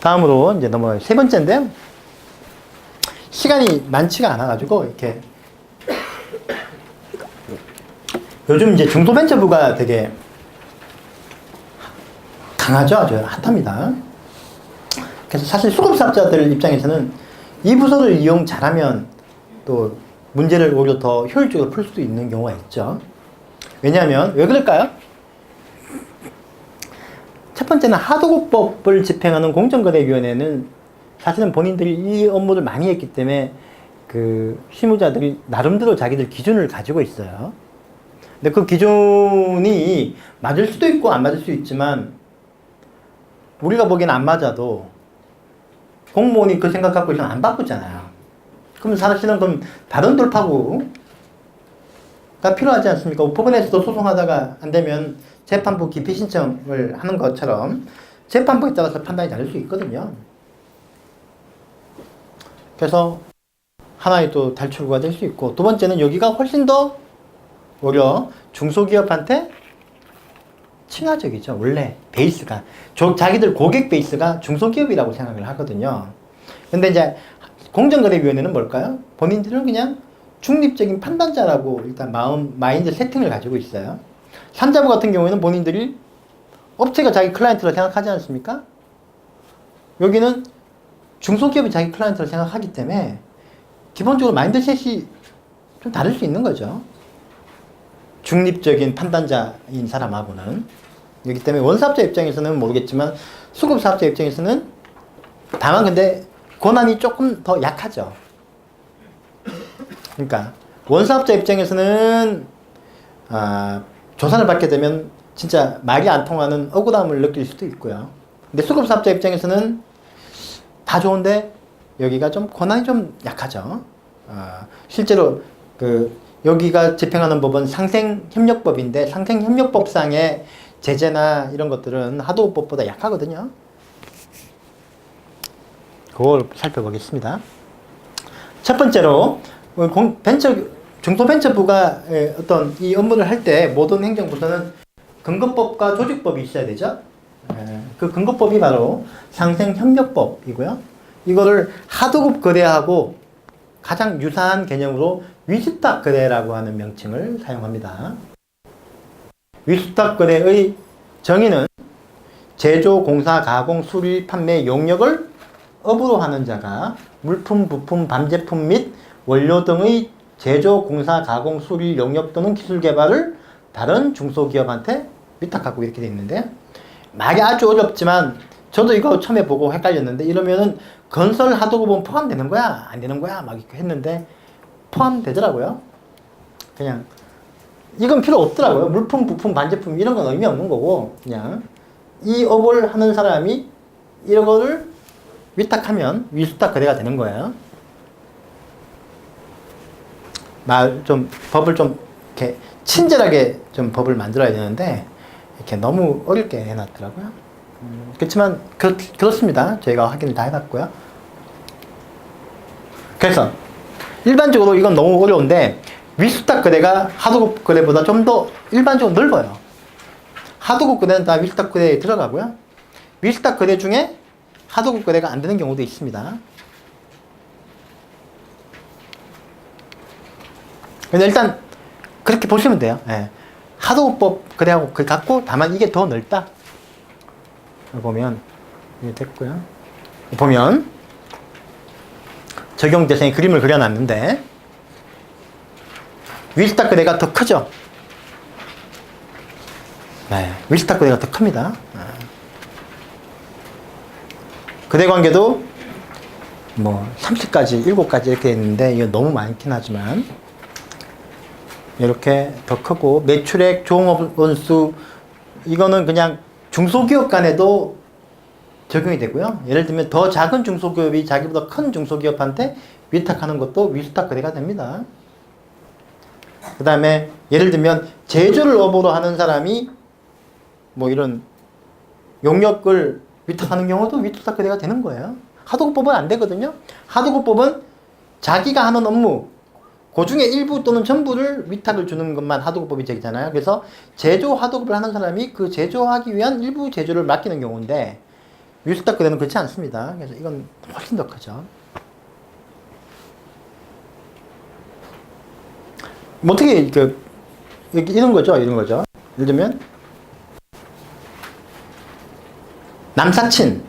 다음으로 이제 넘어가요. 세 번째인데, 시간이 많지가 않아가지고, 이렇게. 요즘 이제 중소벤처부가 되게 강하죠? 아주 핫합니다. 그래서 사실 수급사업자들 입장에서는 이 부서를 이용 잘하면 또 문제를 오히려 더 효율적으로 풀 수도 있는 경우가 있죠. 왜냐하면, 왜 그럴까요? 첫 번째는 하도급법을 집행하는 공정거래위원회는 사실은 본인들이 이 업무를 많이 했기 때문에 그 실무자들이 나름대로 자기들 기준을 가지고 있어요. 근데 그 기준이 맞을 수도 있고 안 맞을 수 있지만 우리가 보기엔 안 맞아도 공무원이 그 생각 갖고 있으면 안 바꾸잖아요. 그럼 사실은 그럼 다른 돌파구가 필요하지 않습니까? 법원에서도 소송하다가 안 되면 재판부 기피 신청을 하는 것처럼 재판부에 따라서 판단이 다를 수 있거든요. 그래서 하나의 또 탈출구가 될 수 있고, 두 번째는 여기가 훨씬 더 오히려 중소기업한테 친화적이죠. 원래 베이스가 자기들 고객 베이스가 중소기업이라고 생각을 하거든요. 근데 이제 공정거래위원회는 뭘까요? 본인들은 그냥 중립적인 판단자라고 일단 마인드 세팅을 가지고 있어요. 산자부 같은 경우에는 본인들이 업체가 자기 클라이언트로 생각하지 않습니까? 여기는 중소기업이 자기 클라이언트로 생각하기 때문에 기본적으로 마인드셋이 좀 다를 수 있는 거죠. 중립적인 판단자인 사람하고는. 그렇기 때문에 원사업자 입장에서는 모르겠지만 수급사업자 입장에서는 다만 근데 권한이 조금 더 약하죠. 그러니까 원사업자 입장에서는 조사를 받게 되면 진짜 말이 안 통하는 억울함을 느낄 수도 있고요. 근데 수급사업자 입장에서는 다 좋은데 여기가 좀 권한이 좀 약하죠. 실제로 여기가 집행하는 법은 상생협력법인데 상생협력법상의 제재나 이런 것들은 하도급법보다 약하거든요. 그걸 살펴보겠습니다. 첫 번째로 중소벤처부가 어떤 이 업무를 할 때 모든 행정부서는 근거법과 조직법이 있어야 되죠. 그 근거법이 바로 상생협력법이고요. 이거를 하도급 거래하고 가장 유사한 개념으로 위수탁 거래라고 하는 명칭을 사용합니다. 위수탁 거래의 정의는 제조, 공사, 가공, 수리, 판매, 용역을 업으로 하는 자가 물품, 부품, 반제품 및 원료 등의 제조, 공사, 가공, 수리, 용역 또는 기술 개발을 다른 중소기업한테 위탁하고 이렇게 돼 있는데, 말이 아주 어렵지만 저도 이거 처음에 보고 헷갈렸는데, 이러면은 건설 하도급은 포함되는 거야? 안 되는 거야? 막 이렇게 했는데 포함되더라고요. 그냥 이건 필요 없더라고요. 물품, 부품, 반제품 이런 건 의미 없는 거고, 그냥 이 업을 하는 사람이 이런 거를 위탁하면 위수탁 거래가 되는 거예요. 법을 좀 이렇게 친절하게 좀 법을 만들어야 되는데 이렇게 너무 어렵게 해놨더라고요. 그렇지만 그렇습니다. 저희가 확인을 다 해봤고요. 그래서 일반적으로 이건 너무 어려운데 위수탁 거래가 하도급 거래보다 좀 더 일반적으로 넓어요. 하도급 거래는 다 위수탁 거래에 들어가고요. 위수탁 거래 중에 하도급 거래가 안 되는 경우도 있습니다. 근데 일단 그렇게 보시면 돼요. 예. 하도급법 거래하고 같고 다만 이게 더 넓다. 보면 이게 됐고요. 보면 적용 대상의 그림을 그려놨는데 위수탁 거래가 더 크죠. 네, 위수탁 거래가 더 큽니다. 거래 관계도 뭐 30가지, 7가지 이렇게 있는데 이거 너무 많긴 하지만 이렇게 더 크고, 매출액, 종업 원수 이거는 그냥 중소기업 간에도 적용이 되고요. 예를 들면 더 작은 중소기업이 자기보다 큰 중소기업한테 위탁하는 것도 위수탁 거래가 됩니다. 그 다음에 예를 들면 제조를 업으로 하는 사람이 뭐 이런 용역을 위탁하는 경우도 위수탁 거래가 되는 거예요. 하도급법은 안 되거든요. 하도급법은 자기가 하는 업무 그 중에 일부 또는 전부를 위탁을 주는 것만 하도급법이 되잖아요. 그래서 제조 하도급을 하는 사람이 그 제조하기 위한 일부 제조를 맡기는 경우인데, 위수탁 거래는 그렇지 않습니다. 그래서 이건 훨씬 더 크죠. 뭐 어떻게 이런 거죠, 이런 거죠. 예를 들면 남사친,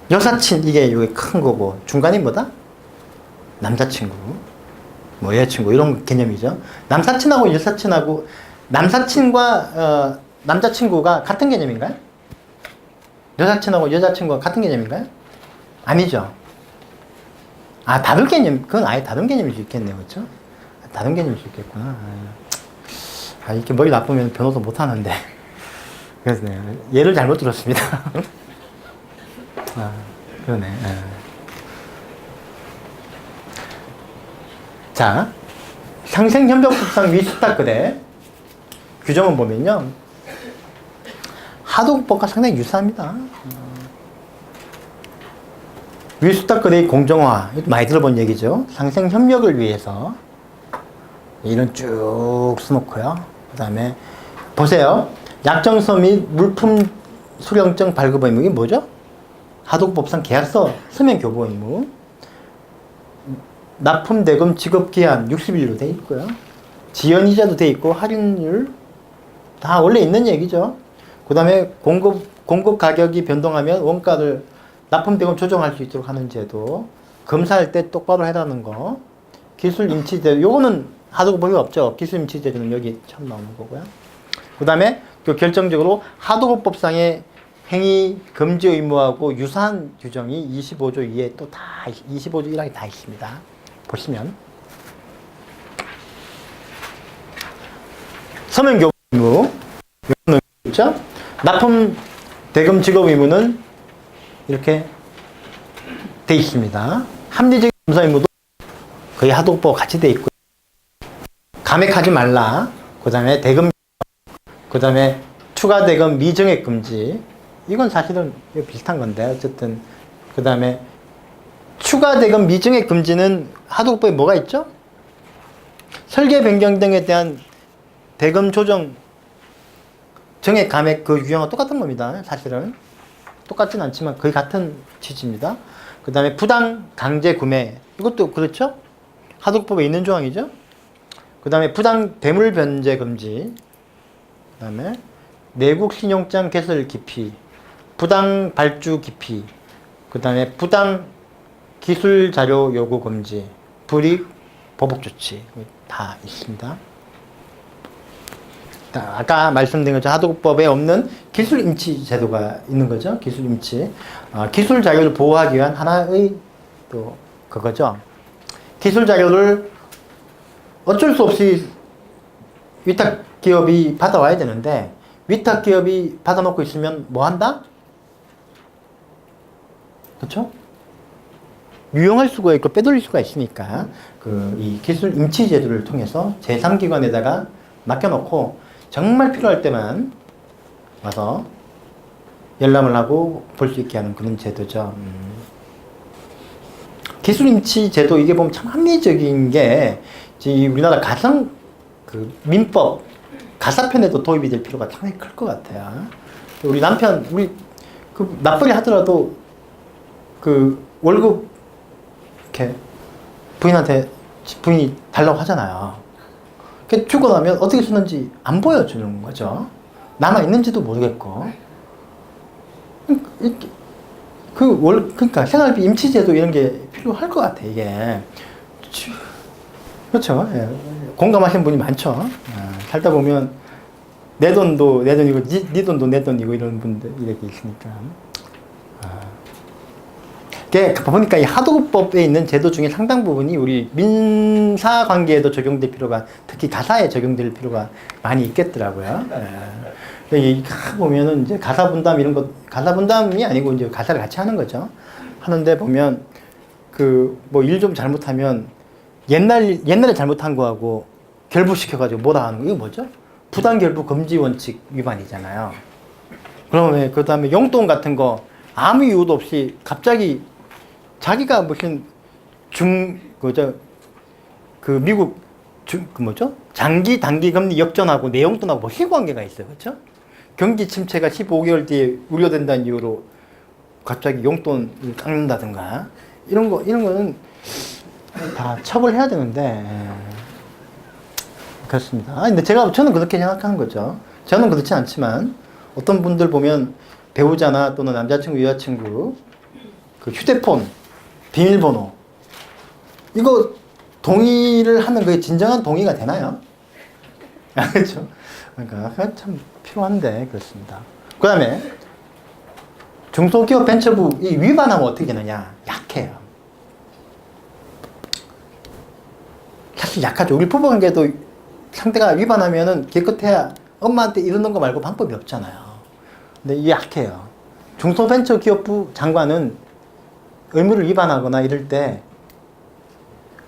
여사친 이게 여기 큰 거고 중간이 뭐다? 남자친구, 뭐 여자친구 이런 개념이죠. 남사친하고 여사친하고 남사친과 남자친구가 같은 개념인가요? 여사친하고 여자친구가 같은 개념인가요? 아니죠. 아, 다른 개념, 그건 아예 다른 개념일 수 있겠네요. 그렇죠? 다른 개념일 수 있겠구나. 아, 이렇게 머리 나쁘면 변호사 못 하는데. 그래서 예를 잘못 들었습니다. 아, 그러네. 자, 상생협력법상 위수탁거래 규정을 보면요. 하도급법과 상당히 유사합니다. 위수탁거래의 공정화, 많이 들어본 얘기죠. 상생협력을 위해서 이런 쭉 써놓고요. 그 다음에 보세요. 약정서 및 물품 수령증 발급 의무. 이게 뭐죠? 하도급법상 계약서 서면 교부 의무. 납품 대금 지급 기한 60일로 돼 있고요. 지연이자도 돼 있고 할인율 다 원래 있는 얘기죠. 그 다음에 공급 가격이 변동하면 원가를 납품 대금 조정할 수 있도록 하는 제도. 검사할 때 똑바로 해라는 거. 기술 임치 제도. 요거는 하도급법이 없죠. 기술 임치 제도는 여기 처음 나오는 거고요. 그 다음에 또 결정적으로 하도급법상의 행위 금지 의무하고 유사한 규정이 25조 2에 또 다 25조 1항에 다 있습니다. 보시면 서면 교부 의무 있죠? 납품 대금 지급 의무는 이렇게 돼 있습니다. 합리적인 검사 의무도 거의 하도급법 같이 돼 있고요. 감액하지 말라. 그 다음에 대금, 그 다음에 추가 대금 미증액 금지. 이건 사실은 비슷한 건데 어쨌든 그 다음에 추가 대금 미증액 금지는 하도급법에 뭐가 있죠? 설계 변경 등에 대한 대금 조정 정액 감액 그 유형은 똑같은 겁니다. 사실은 똑같진 않지만 거의 같은 취지입니다. 그 다음에 부당 강제 구매 이것도 그렇죠? 하도급법에 있는 조항이죠. 그 다음에 부당 대물 변제 금지, 그 다음에 내국 신용장 개설 기피, 부당 발주 기피, 그 다음에 부당 기술 자료 요구 금지, 불이익 보복 조치 다 있습니다. 아까 말씀드린 것처럼 하도급법에 없는 기술 임치 제도가 있는 거죠. 기술 임치. 기술 자료를 보호하기 위한 하나의 또 그거죠. 기술 자료를 어쩔 수 없이 위탁 기업이 받아와야 되는데 위탁 기업이 받아놓고 있으면 뭐 한다? 그렇죠? 유용할 수가 있고 빼돌릴 수가 있으니까 이 기술 임치 제도를 통해서 제3기관에다가 맡겨놓고 정말 필요할 때만 와서 열람을 하고 볼 수 있게 하는 그런 제도죠. 기술 임치 제도 이게 보면 참 합리적인 게 우리나라 가상 민법 가사편에도 도입이 될 필요가 상당히 클 것 같아요. 우리 남편 우리 맞벌이 하더라도 월급 이렇게 부인이 달라고 하잖아요. 주고 나면 어떻게 쓰는지 안 보여주는 거죠. 남아있는지도 모르겠고. 그러니까 생활비 임치제도 이런 게 필요할 것 같아, 이게. 그렇죠. 예. 공감하시는 분이 많죠. 살다 보면 내 돈도 내 돈이고 네 돈도 내 돈이고 이런 분들 이렇게 있으니까. 보니까 이 하도급법에 있는 제도 중에 상당 부분이 우리 민사 관계에도 적용될 필요가, 특히 가사에 적용될 필요가 많이 있겠더라고요. 이 보면은 이제 가사 분담 이런 거, 가사 분담이 아니고 이제 가사를 같이 하는 거죠. 하는데 보면 뭐 일 좀 잘못하면 옛날에 잘못한 거하고 결부시켜가지고 뭐라 하는 거, 이거 뭐죠? 부당결부 금지 원칙 위반이잖아요. 그러면 그 다음에 용돈 같은 거 아무 이유도 없이 갑자기 자기가 무슨 미국 장기 단기 금리 역전하고 내용돈하고 뭐 실관계가 있어요. 그렇죠? 경기 침체가 15개월 뒤에 우려된다는 이유로 갑자기 용돈을 깎는다든가 이런 거는 다 처벌해야 되는데 그렇습니다. 근데 저는 그렇게 생각하는 거죠. 저는 그렇지 않지만 어떤 분들 보면 배우자나 또는 남자친구, 여자친구 그 휴대폰 비밀번호 이거 동의를 하면 그게 진정한 동의가 되나요? 그렇죠? 그러니까 참 필요한데 그렇습니다. 그 다음에 중소기업 벤처부 이 위반하면 어떻게 되느냐? 약해요. 사실 약하죠. 우리 부부관계도 상대가 위반하면은 깨끗해야 엄마한테 이러는 거 말고 방법이 없잖아요. 근데 이게 약해요. 중소벤처기업부 장관은 의무를 위반하거나 이럴 때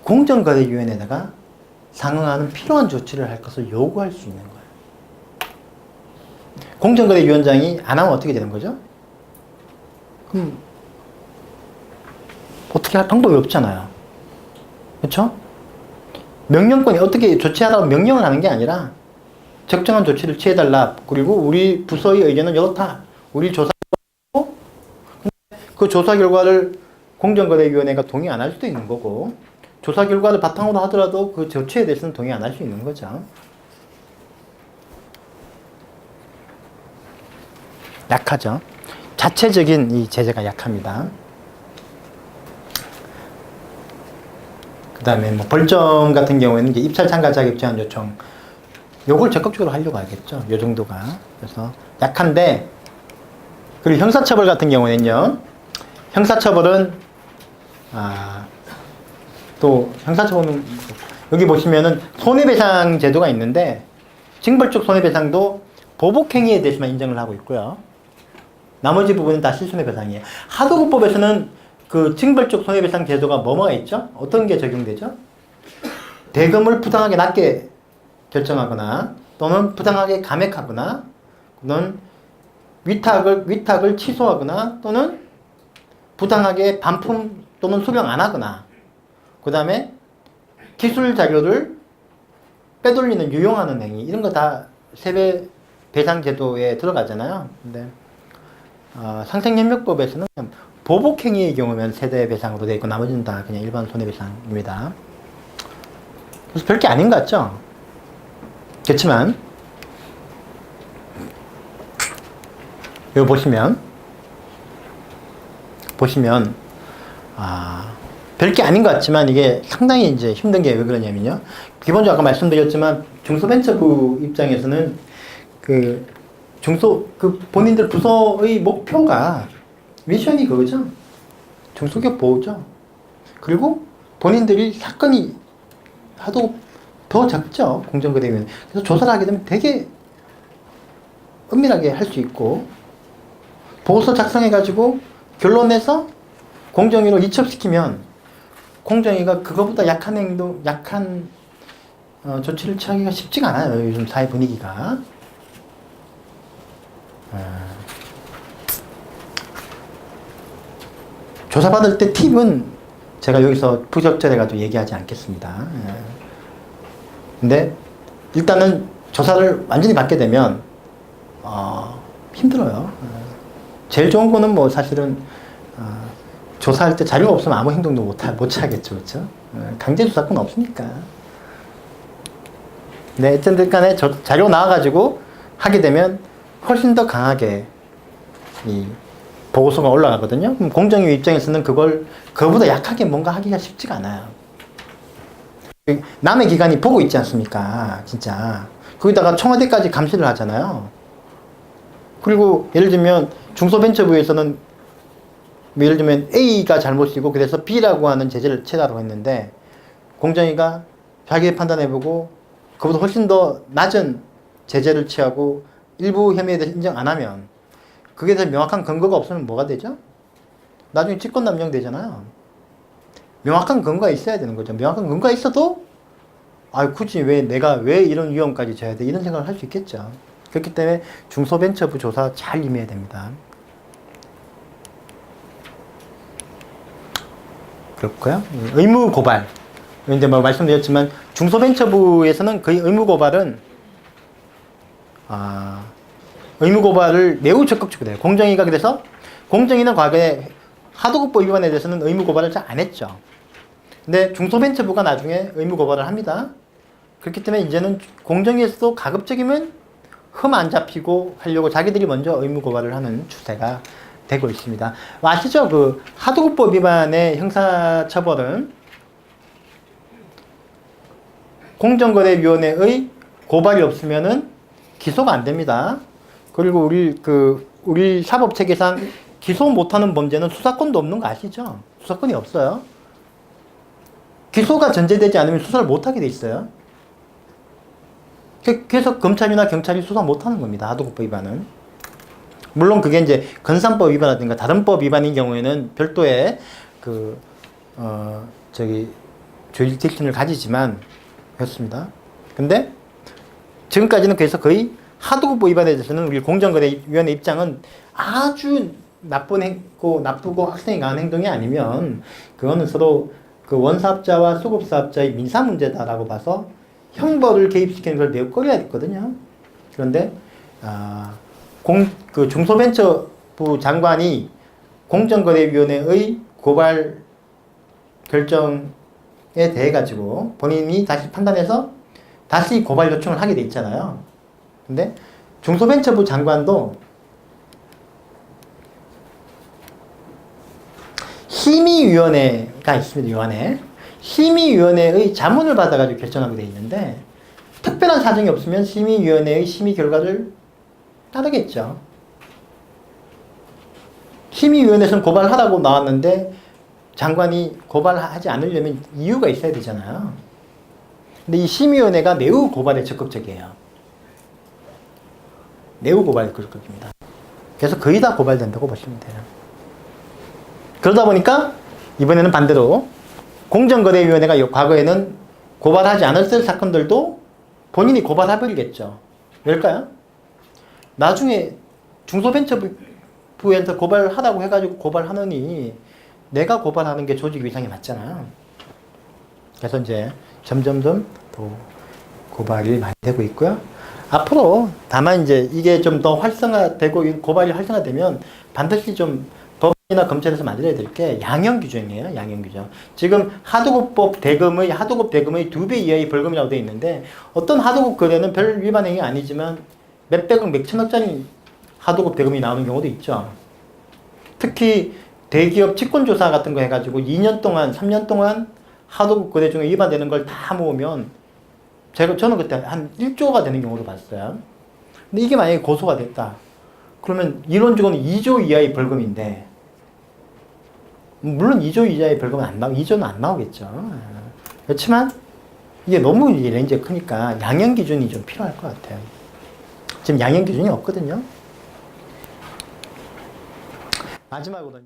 공정거래위원회에다가 상응하는 필요한 조치를 할 것을 요구할 수 있는 거예요. 공정거래위원장이 안 하면 어떻게 되는 거죠? 그럼 어떻게 할 방법이 없잖아요. 그렇죠? 명령권이 어떻게 조치하라고 명령을 하는 게 아니라 적정한 조치를 취해달라. 그리고 우리 부서의 의견은 이렇다. 우리 조사하고 그 조사 결과를 공정거래위원회가 동의 안 할 수도 있는 거고 조사 결과를 바탕으로 하더라도 그 조치에 대해서는 동의 안 할 수 있는 거죠. 약하죠. 자체적인 이 제재가 약합니다. 그 다음에 뭐 벌점 같은 경우에는 이제 입찰 참가 자격 제한 요청 요걸 적극적으로 하려고 하겠죠. 요 정도가. 그래서 약한데 그리고 형사처벌 같은 경우에는요. 형사처벌은 또 형사처벌은 여기 보시면은 손해배상 제도가 있는데 징벌적 손해배상도 보복행위에 대해서만 인정을 하고 있고요. 나머지 부분은 다 실손해배상이에요. 하도급법에서는 그 징벌적 손해배상 제도가 뭐가 있죠? 어떤 게 적용되죠? 대금을 부당하게 낮게 결정하거나 또는 부당하게 감액하거나 또는 위탁을 취소하거나 또는 부당하게 반품 또는 수령 안 하거나 그 다음에 기술 자료를 빼돌리는 유용하는 행위 이런 거 다 세배 배상 제도에 들어가잖아요. 근데 상생협력법에서는 보복행위의 경우면 세대배상으로 되어 있고 나머지는 다 그냥 일반 손해배상입니다. 그래서 별게 아닌 것 같죠? 그렇지만 여기 보시면 별게 아닌 것 같지만 이게 상당히 이제 힘든 게 왜 그러냐면요. 기본적으로 아까 말씀드렸지만 중소벤처부 입장에서는 그 본인들 부서의 목표가 미션이 그거죠. 중소기업 보호죠. 그리고 본인들이 사건이 하도 더 작죠. 공정거래위원회. 그래서 조사를 하게 되면 되게 은밀하게 할 수 있고 보고서 작성해가지고 결론 내서 공정위로 이첩시키면 공정위가 그거보다 약한 조치를 취하기가 쉽지가 않아요. 요즘 사회 분위기가. 조사받을 때 팁은 제가 여기서 부적절해가지고 얘기하지 않겠습니다. 근데 일단은 조사를 완전히 받게 되면 힘들어요. 제일 좋은 거는 뭐 사실은 조사할 때 자료가 없으면 아무 행동도 못 하겠죠. 그렇죠? 강제 조사권 없으니까. 네, 어쨌든 간에 자료 나와가지고 하게 되면 훨씬 더 강하게 이 보고서가 올라가거든요. 그럼 공정위 입장에서는 그거보다 약하게 뭔가 하기가 쉽지가 않아요. 남의 기관이 보고 있지 않습니까? 진짜. 거기다가 청와대까지 감시를 하잖아요. 그리고 예를 들면 중소벤처부에서는 예를 들면 A가 잘못이고 그래서 B라고 하는 제재를 취하라고 했는데 공정위가 자기 판단해보고 그보다 훨씬 더 낮은 제재를 취하고 일부 혐의에 대해서 인정 안 하면 그게 대해서 명확한 근거가 없으면 뭐가 되죠? 나중에 직권남용 되잖아요. 명확한 근거가 있어야 되는 거죠. 명확한 근거가 있어도 굳이 내가 왜 이런 위험까지 져야 돼? 이런 생각을 할 수 있겠죠. 그렇기 때문에 중소벤처부 조사 잘 임해야 됩니다. 그렇고요. 의무 고발. 이제 뭐 말씀드렸지만 중소벤처부에서는 거의 의무 고발은 의무 고발을 매우 적극적으로 해요. 공정위가 그래서 공정위는 과거에 하도급법 위반에 대해서는 의무 고발을 잘 안 했죠. 근데 중소벤처부가 나중에 의무 고발을 합니다. 그렇기 때문에 이제는 공정위에서도 가급적이면 흠 안 잡히고 하려고 자기들이 먼저 의무 고발을 하는 추세가 되고 있습니다. 아시죠? 그 하도급법 위반의 형사처벌은 공정거래위원회의 고발이 없으면은 기소가 안 됩니다. 그리고 우리 사법체계상 기소 못하는 범죄는 수사권도 없는 거 아시죠? 수사권이 없어요. 기소가 전제되지 않으면 수사를 못하게 돼 있어요. 그래서 검찰이나 경찰이 수사 못하는 겁니다. 하도급법 위반은. 물론 그게 이제 건산법 위반이라든가 다른 법 위반인 경우에는 별도의 jurisdiction을 가지지만 그렇습니다. 근데 지금까지는 그래서 거의 하도급법 위반에 대해서는 우리 공정거래위원회 입장은 아주 나쁘고 학생이 강한 행동이 아니면 그거는 서로 그 원사업자와 수급사업자의 민사 문제다라고 봐서 형벌을 개입시키는 걸 매우 꺼려야 됐거든요. 그런데 중소벤처부 장관이 공정거래위원회의 고발 결정에 대해 가지고 본인이 다시 판단해서 다시 고발 요청을 하게 돼 있잖아요. 근데 중소벤처부 장관도 심의위원회가 있습니다. 위원회. 심의위원회의 자문을 받아가지고 결정하게 돼 있는데 특별한 사정이 없으면 심의위원회의 심의 결과를 따르겠죠. 심의위원회에서는 고발하라고 나왔는데 장관이 고발하지 않으려면 이유가 있어야 되잖아요. 근데 이 심의위원회가 매우 고발에 적극적이에요. 매우 고발에 적극적입니다. 그래서 거의 다 고발된다고 보시면 돼요. 그러다 보니까 이번에는 반대로 공정거래위원회가 과거에는 고발하지 않았을 사건들도 본인이 고발해버리겠죠. 왜일까요? 나중에 중소벤처부에서 고발하라고 해가지고 고발하느니 내가 고발하는 게 조직 위상이 맞잖아요. 그래서 이제 점점점 또 고발이 많이 되고 있고요. 앞으로 다만 이제 이게 좀 더 활성화되고 고발이 활성화되면 반드시 좀 법이나 검찰에서 만들어야 될 게 양형 규정이에요. 양형 규정. 지금 하도급 대금의 2배 이하의 벌금이라고 되어 있는데 어떤 하도급 거래는 별 위반 행위 아니지만 몇백억, 몇천억짜리 하도급 대금이 나오는 경우도 있죠. 특히 대기업 직권조사 같은 거 해가지고 2년 동안, 3년 동안 하도급 거래 중에 위반되는 걸 다 모으면 저는 그때 한 1조가 되는 경우도 봤어요. 근데 이게 만약에 고소가 됐다. 그러면 이론적으로는 2조 이하의 벌금인데 물론 2조 이하의 벌금은 2조는 안 나오겠죠. 그렇지만 이게 너무 렌즈가 크니까 양형 기준이 좀 필요할 것 같아요. 지금 양형 기준이 없거든요. 마지막으로